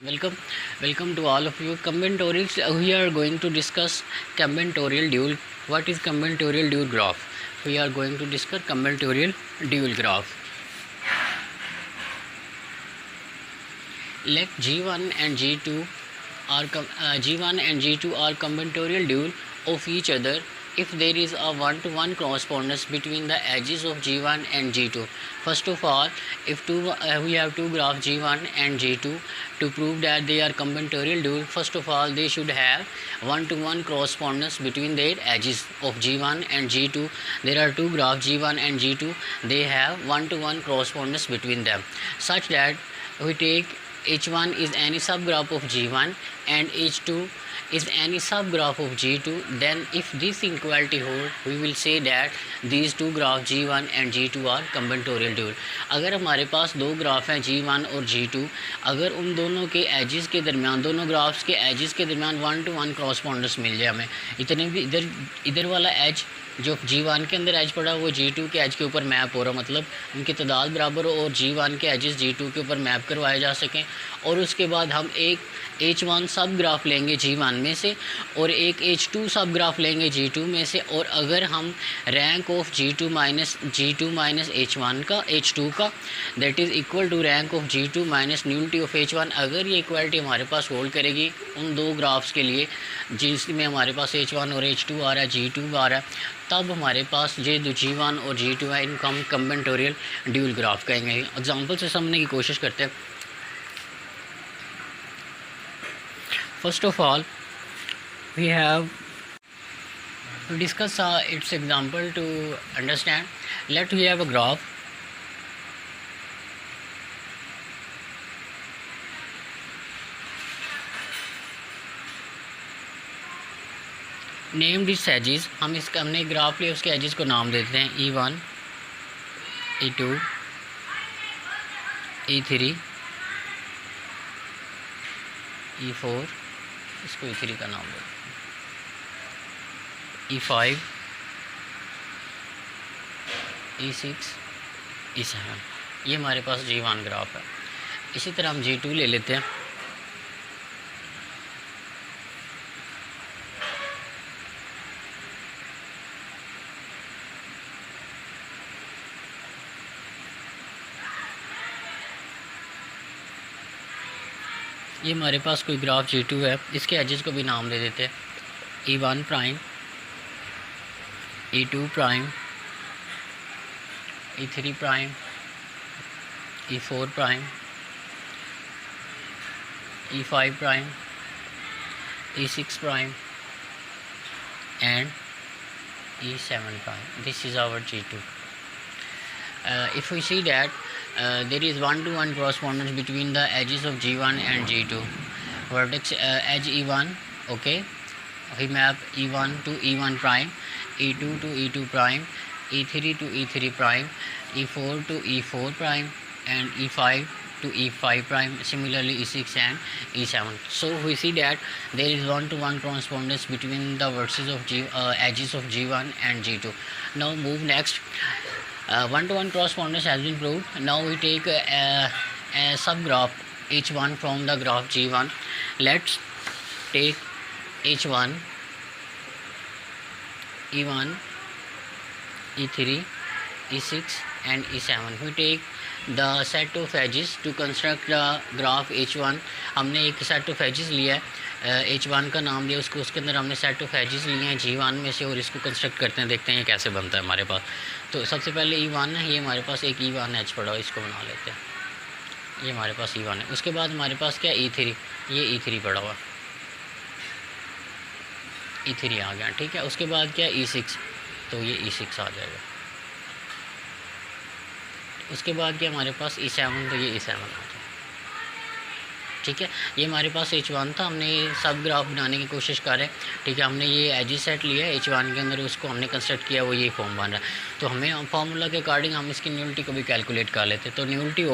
Welcome, welcome to all of you. Combinatorials. We are going to discuss combinatorial dual. What is combinatorial dual graph? We are going to discuss combinatorial dual graph. Let G1 and G2 G1 and G2 are combinatorial dual of each other if there is a one-to-one correspondence between the edges of G1 and G2. First of all, if we have two graphs G1 and G2, to prove that they are combinatorial dual, first of all they should have one-to-one correspondence between their edges of G1 and G2. There are two graphs G1 and G2, they have one-to-one correspondence between them, such that we take H1 is any subgraph of G1 and H2 is any subgraph of G2. Then if this inequality holds, we will say that these two graphs G1 and G2 are combinatorial dual. अगर हमारे पास दो graph हैं G1 और G2, अगर उन दोनों के edges के दरमियान, दोनों ग्राफ्स के एजेस के दरमियान वन टू वन क्रॉसपॉन्डेंस मिल जाए हमें, इतने भी इधर वाला एज जो G1 के अंदर एज पड़ा वो G2 के एज के ऊपर मैप हो रहा, मतलब उनकी तादाद बराबर हो और G1 के एजेस G2 के ऊपर मैप करवाए जा सकें। और उसके बाद हम एक H1 सब ग्राफ लेंगे G1 में से और एक H2 सब ग्राफ लेंगे G2 में से, और अगर हम rank of G2 minus H1 का H2 का that is equal to rank of G2 minus nullity of H1, अगर ये इक्वालिटी हमारे पास होल्ड करेगी उन दो ग्राफ्स के लिए जिसमें हमारे पास H1 और H2 आ रहा है, G2 आ रहा है, तब हमारे पास ये जो G1 और G2 है इनको हम कम्बिनेटोरियल ड्यूल ग्राफ कहेंगे। एग्जांपल से समझने की कोशिश करते हैं। First of all, we have to discuss its example to understand. Let we have a graph. Named its edges. हमने ग्राफ लिया, उसके एजेस को नाम देते हैं E1, E2, E3, E4, इसको E3 का नाम देते हैं, E5, E6, E7। ये हमारे पास G1 ग्राफ है। इसी तरह हम G2 ले लेते हैं। ये हमारे पास कोई ग्राफ G2 है, इसके एजेस को भी नाम दे देते हैं E1 prime, E2 prime, E3 prime, E4 prime, E5 prime, E6 prime and E7 prime. This is our G2. If we see that there is one-to-one correspondence between the edges of G1 and G2. Vertex edge E1, okay, we map E1 to E1 prime, E2 to E2 prime, E3 to E3 prime, E4 to E4 prime and E5 to E5 prime, similarly E6 and E7. So we see that there is one-to-one correspondence between the vertices of edges of G1 and G2. Now move next. One-to-one correspondence has been proved. Now we take a subgraph H1 from the graph G1. Let's take H1, E1, E3, E6 and E7. We take the set of edges to construct the graph H1. हमने एक set of edges लिया है, H1 का नाम दिया उसको, उसके अंदर हमने set of edges लिए हैं G1 में से और इसको कंस्ट्रक्ट करते हैं, देखते हैं ये कैसे बनता है हमारे पास। तो सबसे पहले E1 है, ये हमारे पास एक E1 एच पड़ा, इसको बना लेते हैं, ये हमारे पास E1 है। उसके बाद हमारे पास क्या E3, ये E3 पड़ा हुआ, E3 आ गया, ठीक है। उसके बाद क्या E6, तो ये E6 आ जाएगा। उसके बाद क्या हमारे पास E7, तो ये E7 आ जाएगा, ठीक है। ये हमारे पास H1 था, हमने सब ग्राफ बनाने की कोशिश कर रहे हैं, ठीक है। हमने ये एजी सेट लिया है H1 के अंदर, उसको हमने कंस्ट्रक्ट किया, वो ये फॉर्म बन रहा है। तो हमें फार्मूला के अकॉर्डिंग हम इसकी न्यूलिटी को भी कैलकुलेट कर लेते हैं। तो न्यूलिटी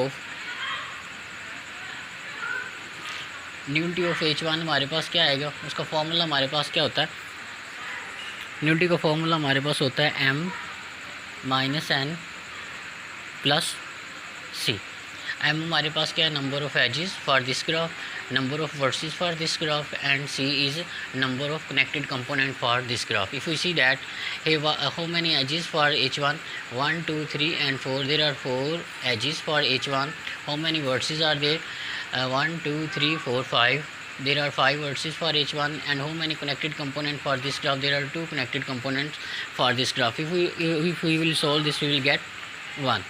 ऑफ H1 हमारे पास क्या आएगा, उसका फार्मूला हमारे पास क्या होता है, न्यूलिटी का फार्मूला हमारे पास होता है M minus N plus C। M हमारे पास क्या है, number of edges for this graph, number of vertices for this graph, and C is number of connected component for this graph. If we see that how many edges for H1, 1 2 3 and 4, there are 4 edges for H1. How many vertices are there? 1 2 3 4 5. There are 5 vertices for H1. And how many connected component for this graph? There are 2 connected components for this graph. If we will solve this, we will get 1.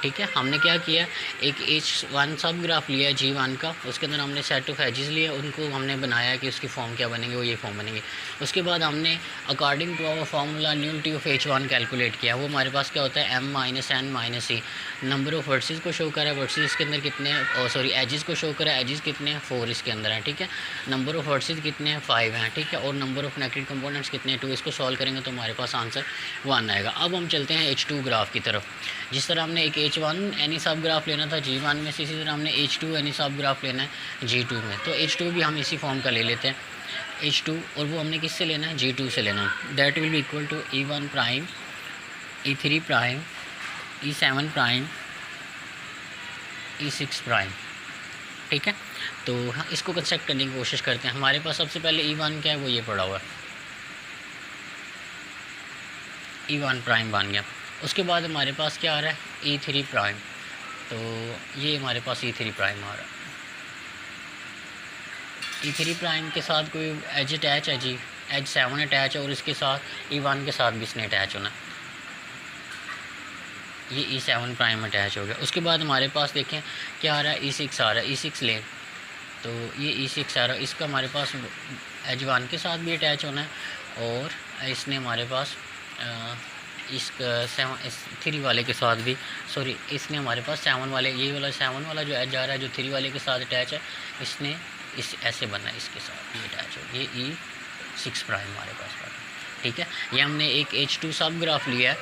ठीक है, हमने क्या किया, एक H1 सब graph लिया G1 का, उसके अंदर हमने सेट ऑफ एजेस लिए, उनको हमने बनाया कि उसकी फॉर्म क्या बनेंगे, वो ये फॉर्म बनेंगे। उसके बाद हमने according to our formula nullity of H1 calculate किया। वो हमारे पास क्या होता है, m minus n minus c. Number of vertices को शो करा, वर्सेस इसके अंदर कितने, सॉरी एजेस को शो करा, एजेस कितने हैं, 4 इसके अंदर हैं। ठीक है, नंबर ऑफ वर्सेस कितने हैं, 5 हैं। ठीक है, और नंबर ऑफ कनेक्टेड कंपोनेंट्स कितने हैं, 2। इसको सॉल्व करेंगे तो हमारे पास आंसर 1 आएगा। अब हम चलते हैं H2 ग्राफ की तरफ। जिस तरह हमने एक H1 एनी सब ग्राफ लेना था G1 में, इसी तरह हमने H2 एनी सब ग्राफ लेना है G2 में। तो H2 भी हम इसी फॉर्म का ले लेते हैं, H2, और वो हमने किससे लेना है, G2 से लेना है। That will be equal to E1 prime, E3 prime, E7 prime, E6 prime. ठीक है, तो इसको कंस्ट्रक्ट करने की कोशिश करते हैं। हमारे पास सबसे पहले E1 क्या है, वो ये पड़ा हुआ है, E1 प्राइम बन गया। उसके बाद हमारे पास क्या आ रहा है, E3 प्राइम, तो ये हमारे पास E3 प्राइम आ रहा है। E3 प्राइम के साथ कोई एज अटैच है जी, एज 7 अटैच है, और इसके साथ E1 के साथ भी इसने अटैच होना, ये E7 प्राइम अटैच हो गया। उसके बाद हमारे पास देखें क्या आ रहा है, E6 आ रहा है, E6 लें, तो ये E6 आ रहा है, इसका हमारे पास एज 1 के साथ भी अटैच होना है, और इसने हमारे पास इसका 3 वाले के साथ भी, सॉरी इसने हमारे पास 7 वाले, ये वाला 7 वाला जो एज आ रहा है, जो 3 वाले के साथ अटैच है, इसने इस ऐसे बनना है, इसके साथ ये अटैच हो, ये E6 प्राइम हमारे पास पड़ा। ठीक है, ये हमने एक H2 सब ग्राफ लिया है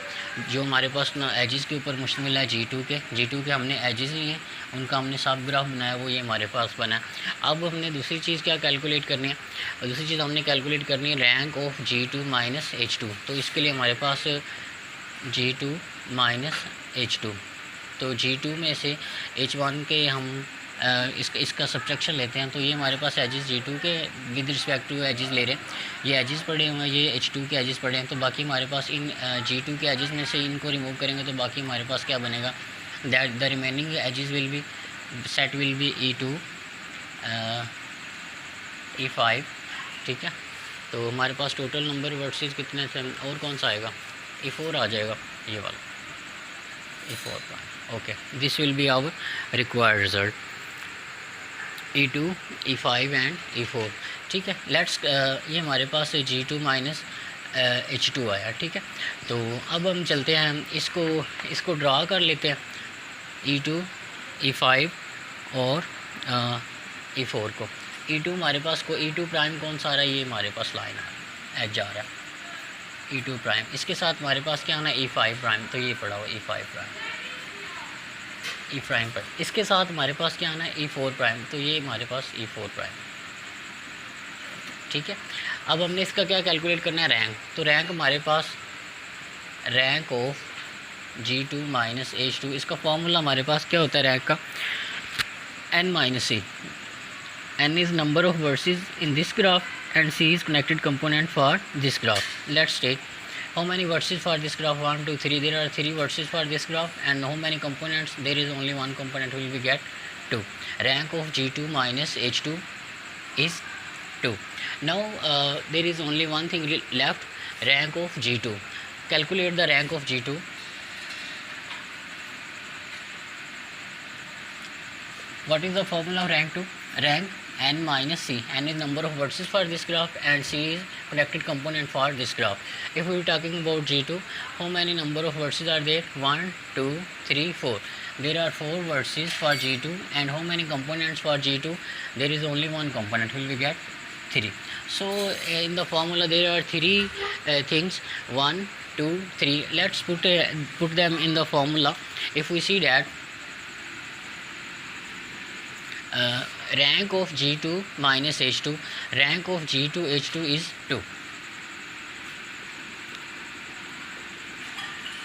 जो हमारे पास ना एजेस के ऊपर मुश्तमिल है, G2 के हमने एजेस लिए हैं, उनका हमने सब ग्राफ बनाया, वो ये हमारे पास बना है। अब हमने दूसरी चीज़ क्या कैलकुलेट करनी है, दूसरी चीज़ हमने कैलकुलेट करनी है rank of G2 minus H2। तो इसके लिए हमारे पास G2 माइनस H2, तो G2 में से H1 के हम इसका सब्ट्रैक्शन लेते हैं, तो ये हमारे पास एजेस G2 के विद रिस्पेक्ट टू एजेस ले रहे हैं, ये एजेस पड़े हुए हैं, ये H2 के एजेस पड़े हैं, तो बाकी हमारे पास इन G2 के एजेस में से इनको रिमूव करेंगे तो बाकी हमारे पास क्या बनेगा, that the remaining edges will be set will be E2 E5। ठीक है, तो हमारे पास टोटल नंबर वर्सेस कितने थे, और कौन सा आएगा, E4 आ जाएगा, ये वाला E4 prime. Okay, this will be our required result, E2 E5 and E4। ठीक है, लेट्स ये हमारे पास G2 माइनस H2 आया। ठीक है, तो अब हम चलते हैं, इसको ड्रा कर लेते हैं, E2 E5 और E4 को। E2 हमारे पास को E2 प्राइम कौन सा आ रहा है, ये हमारे पास लाइन आ रहा है, एज आ रहा है E2 प्राइम, इसके साथ हमारे पास क्या आना है, E5 प्राइम, तो ये पड़ा हुआ E5 प्राइम, E प्राइम पर, इसके साथ हमारे पास क्या आना है, E4 प्राइम, तो ये हमारे पास E4 प्राइम। ठीक है, अब हमने इसका क्या कैलकुलेट करना है, रैंक। तो रैंक हमारे पास rank of G2 minus H2, इसका फॉर्मूला हमारे पास क्या होता है रैंक का, n minus C। n is number of versus in this graph and C is connected component for this graph. Let's take how many vertices for this graph, 1 2 3, there are 3 vertices for this graph, and how many components, there is only one component, will we get 2. Rank of G2 minus H2 is 2. Now there is only one thing left, rank of G2. Calculate the rank of G2. What is the formula of rank 2? Rank n minus C. n is number of vertices for this graph and C is connected component for this graph. If we are talking about G2, how many number of vertices are there, 1 2 3 4. There are 4 vertices for G2, and how many components for G2, there is only one component, will we get 3. So in the formula there are 3 things, 1 2 3. Let's put them in the formula. If we see that rank of G2 minus H2, rank of G2 H2 is 2.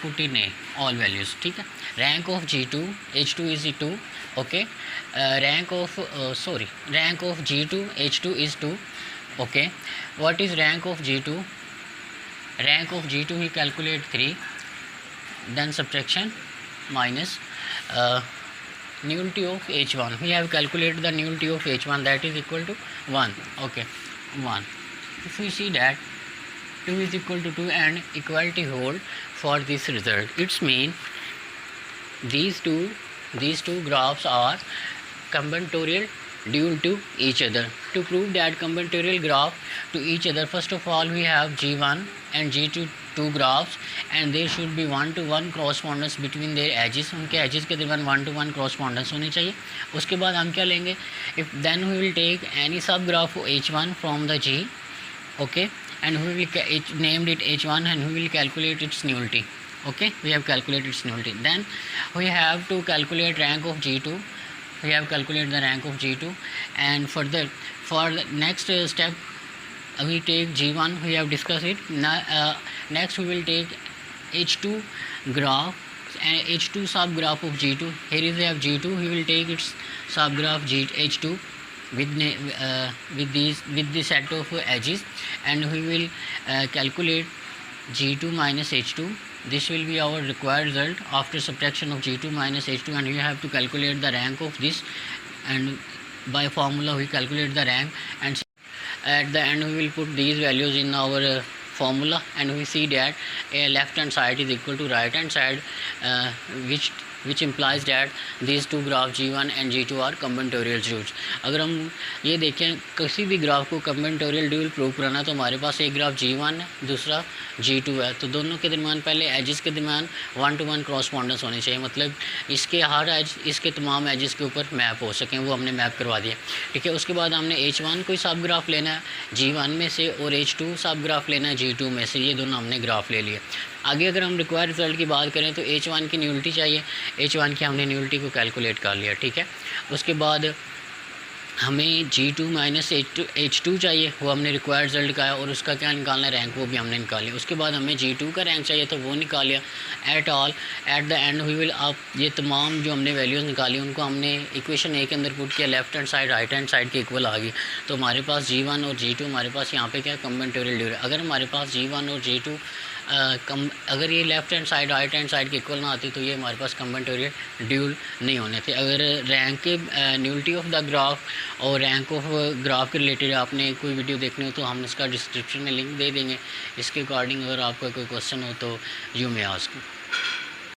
put in A all values. ठीक है. Rank of G2 H2 is 2. Okay. Rank of G2 H2 is 2. Okay. What is rank of G2? Rank of G2 we calculate 3. Then subtraction minus nullity of H1. We have calculated the nullity of H1, that is equal to 1. Okay, 1. If we see that 2 is equal to 2 and equality hold for this result, it's mean these two graphs are combinatorial dual to each other. To prove that combinatorial graph to each other, first of all we have G1 and G2 two graphs and there should be 1-to-1 correspondence between their edges. उनके edges के दरमियान 1-to-1 correspondence होनी चाहिए. उसके बाद हम क्या लेंगे, if then we will take any sub graph H1 from the G, okay, and we will named it H1 and we will calculate its nullity. Okay, we have calculated its nullity. Then we have to calculate rank of G2. We have calculated the rank of G2 and further for the next step we take G1, we have discussed it. Next we will take H2 graph and H2 sub graph of G2. Here is we have G2, we will take its sub graph H2 with this set of edges and we will calculate G2 minus H2. This will be our required result after subtraction of G2 minus H2 and we have to calculate the rank of this, and by formula we calculate the rank and at the end we will put these values in our formula and we see that left hand side is equal to right hand side, which implies that these two graphs G1 and G2 are combinatorial duals. अगर हम ये देखें किसी भी graph को combinatorial dual prove कराना तो हमारे पास एक ग्राफ G1 है, दूसरा G2 है, तो दोनों के दरमियान पहले एजेस के दरमियान 1-to-1 correspondence होनी चाहिए, मतलब इसके हर एज इसके तमाम एजेस के ऊपर मैप हो सकें, वो हमने मैप करवा दिया. ठीक है. उसके बाद हमने H1 कोई सब ग्राफ लेना है G1 में से और H2 सब ग्राफ लेना है G2 में से, ये दोनों हमने ग्राफ ले लिए. आगे अगर हम रिक्वायर्ड रिजल्ट की बात करें तो H1 की न्यूलिटी चाहिए, H1 की हमने न्यूलिटी को कैलकुलेट कर लिया. ठीक है. उसके बाद हमें G2 माइनस H2 चाहिए, वो हमने रिक्वायर्ड रिजल्ट का है और उसका क्या निकालना है रैंक, वो भी हमने निकाल लिया. उसके बाद हमें G2 का रैंक चाहिए तो वो निकाल लिया. At the end we will अब ये तमाम जो हमने वैल्यूज़ निकाली उनको हमने इक्वेशन ए के अंदर पुट किया, left hand side right hand side के इक्वल आ गई. तो हमारे पास G1 और G2 हमारे पास यहाँ पे क्या कॉम्बिनेटोरियल ड्यूल है. अगर हमारे पास G1 और G2 अगर ये left hand side right hand side के इक्वल ना आती तो ये हमारे पास कॉम्बिनेटोरियल ड्यूल नहीं होने थे. अगर रैंक के न्यूलिटी ऑफ द ग्राफ और रैंक ऑफ ग्राफ के रिलेटेड आपने कोई वीडियो देखनी हो तो हम इसका डिस्क्रिप्शन में लिंक दे देंगे. इसके अकॉर्डिंग अगर आपका कोई क्वेश्चन हो तो यू मे आस्क.